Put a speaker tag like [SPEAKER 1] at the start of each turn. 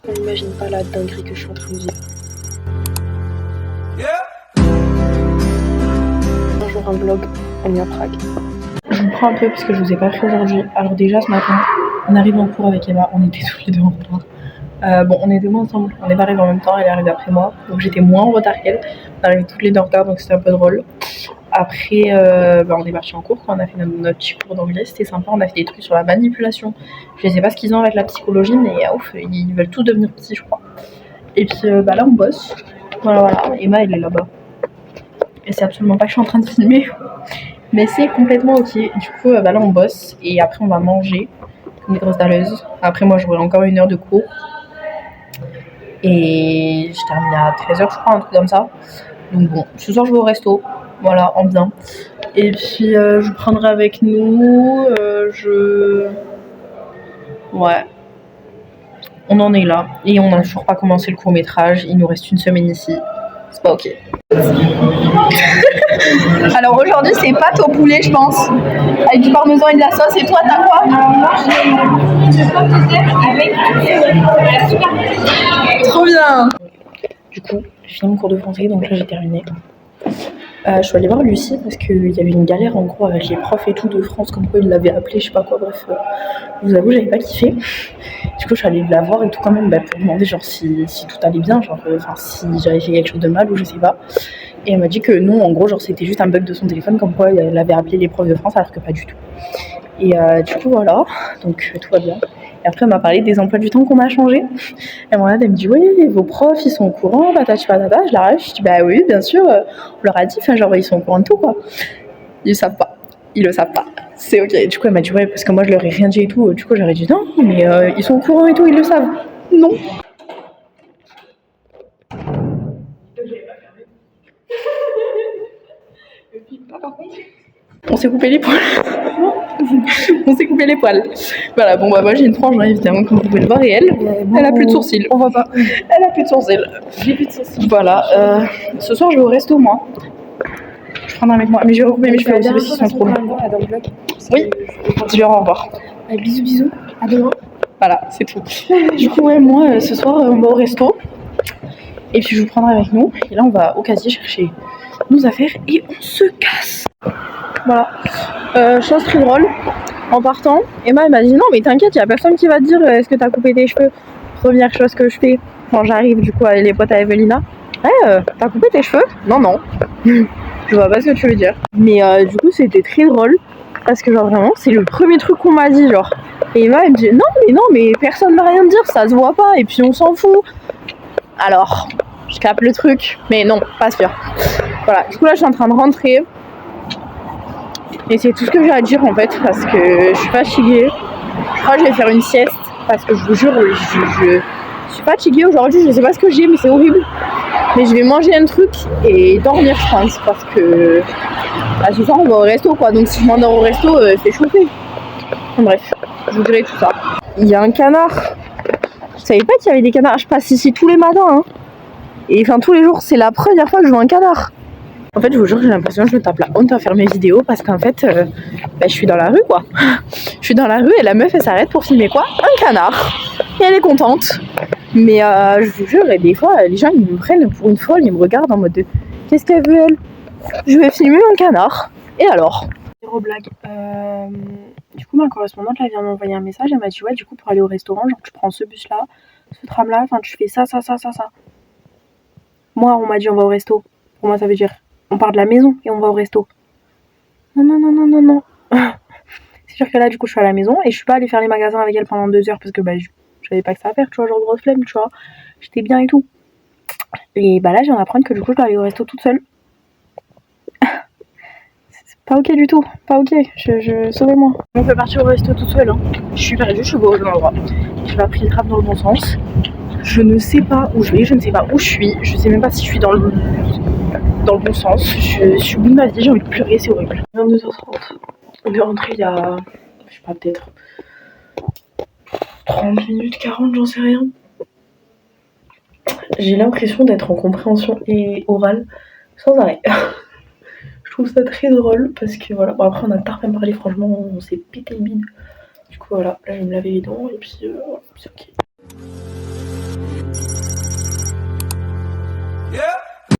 [SPEAKER 1] On n'imagine pas la dinguerie que je suis en train de vivre. Un jour un vlog, on est à Prague. Je vous prends un peu parce que je vous ai pas pris aujourd'hui. Alors déjà ce matin, on arrive en cours avec Emma, on était tous les deux en retard. Bon, on était moins ensemble, on est pas arrivés en même temps, elle est arrivée après moi, donc j'étais moins en retard qu'elle. On est arrivés toutes les deux en retard, donc c'était un peu drôle. Après, on est parti en cours, quand on a fait notre petit cours d'anglais, c'était sympa, on a fait des trucs sur la manipulation. Je sais pas ce qu'ils ont avec la psychologie, mais ouf, ils veulent tous devenir petits, je crois. Et puis là, on bosse. Voilà, Emma, elle est là-bas. Et c'est absolument pas que je suis en train de filmer, mais c'est complètement ok. Du coup, là, on bosse, et après, on va manger, comme des grosses dalleuses. Après, moi, j'aurai encore 1 heure de cours. Et je termine à 13h, je crois, un truc comme ça. Donc bon, ce soir, je vais au resto. Voilà, en bien. Et puis je vous prendrai avec nous. Ouais. On en est là. Et on n'a toujours pas commencé le court-métrage. Il nous reste 1 semaine ici. C'est pas ok. Alors aujourd'hui, c'est pâte au poulet, je pense. Avec du parmesan et de la sauce. Et toi, t'as quoi? Moi, j'ai pommes de terre avec trop bien. Du coup, j'ai fini mon cours de français. Donc là, j'ai terminé. Je suis allée voir Lucie parce qu'il y avait une galère en gros avec les profs et tout de France, comme quoi ils l'avaient appelée, je sais pas quoi, bref. Je vous avoue, j'avais pas kiffé. Du coup, je suis allée la voir et tout quand même pour demander genre si tout allait bien, genre si j'avais fait quelque chose de mal ou je sais pas. Et elle m'a dit que non, en gros, genre c'était juste un bug de son téléphone, comme quoi elle avait appelé les profs de France alors que pas du tout. Et du coup, voilà, donc tout va bien. Et après, elle m'a parlé des emplois du temps qu'on a changé. Elle me dit oui, vos profs ils sont au courant, patati patata. Je la rêve, je dis bah oui, bien sûr, on leur a dit, enfin genre ils sont au courant de tout quoi. Ils le savent pas, c'est ok. Du coup, elle m'a dit ouais, parce que moi je leur ai rien dit et tout. Du coup, j'aurais dit non, mais ils sont au courant et tout, ils le savent. Non. On s'est coupé les poils. On s'est coupé les poils. Voilà, bon bah moi j'ai une frange hein, évidemment comme vous pouvez le voir et elle a plus de sourcils. On voit pas. Elle a plus de sourcils. J'ai plus de sourcils. Voilà. Ce soir je vais au resto moi. Je prendrai avec moi, mais je vais recouper mes cheveux aussi parce qu'ils sont trop longs. Oui. Je vais au revoir. Bisous. À demain. Voilà, c'est tout. Du coup ouais moi ce soir on va au resto. Et puis je vous prendrai avec nous. Et là on va au casier chercher nos affaires et on se casse. Voilà. Chose très drôle. En partant, Emma elle m'a dit non mais t'inquiète, y a personne qui va te dire est-ce que t'as coupé tes cheveux. Première chose que je fais quand j'arrive du coup avec les potes à Evelina. T'as coupé tes cheveux? Non. Je vois pas ce que tu veux dire. Mais du coup c'était très drôle. Parce que genre vraiment c'est le premier truc qu'on m'a dit genre. Et Emma elle me dit non mais personne n'a rien à dire, ça se voit pas et puis on s'en fout. Alors, je capte le truc, mais non, pas sûr. Voilà, du coup là je suis en train de rentrer. Et c'est tout ce que j'ai à dire en fait, parce que je suis fatiguée. Je crois que je vais faire une sieste, parce que je vous jure, je suis fatiguée aujourd'hui, je sais pas ce que j'ai, mais c'est horrible. Mais je vais manger un truc et dormir je pense, parce que ce soir on va au resto quoi, donc si je m'endors au resto, c'est chauffé. Bref, je vous dirai tout ça. Il y a un canard. Je savais pas qu'il y avait des canards, je passe ici tous les matins. Hein. Et enfin tous les jours, c'est la première fois que je vois un canard. En fait, je vous jure, j'ai l'impression que je me tape la honte à faire mes vidéos parce qu'en fait, je suis dans la rue quoi. Je suis dans la rue et la meuf elle s'arrête pour filmer quoi? Un canard. Et elle est contente. Mais je vous jure, et des fois, les gens ils me prennent pour une folle, ils me regardent en mode de qu'est-ce qu'elle veut elle? Je vais filmer un canard. Et alors? Zéro blague. Du coup, ma correspondante là vient m'envoyer un message. Elle m'a dit ouais, du coup, pour aller au restaurant, genre tu prends ce bus là, ce tram là, enfin tu fais ça. Moi, on m'a dit on va au resto. Pour moi, ça veut dire on part de la maison et on va au resto. Non. C'est sûr que là, du coup, je suis à la maison et je suis pas allée faire les magasins avec elle pendant 2 heures parce que j'avais pas que ça à faire, tu vois, genre grosse flemme, tu vois. J'étais bien et tout. Et là, je viens d'apprendre que du coup, je dois aller au resto toute seule. C'est pas ok du tout, pas ok. Sauvez-moi. On peut partir au resto toute seule. Hein. Je suis perdue, je suis au bon endroit. J'ai pas pris le tram dans le bon sens. Je ne sais pas où je vais, je ne sais pas où je suis. Je sais même pas si je suis dans le bon sens. Je suis au bout de ma vie, j'ai envie de pleurer, c'est horrible. 22h30. On est rentré il y a, je sais pas, peut-être 30 minutes, 40, j'en sais rien. J'ai l'impression d'être en compréhension et orale sans arrêt. Je trouve ça très drôle parce que voilà, bon après on a tard à parler, franchement on s'est pété le bide. Du coup voilà, là je vais me laver les dents et puis voilà, c'est ok.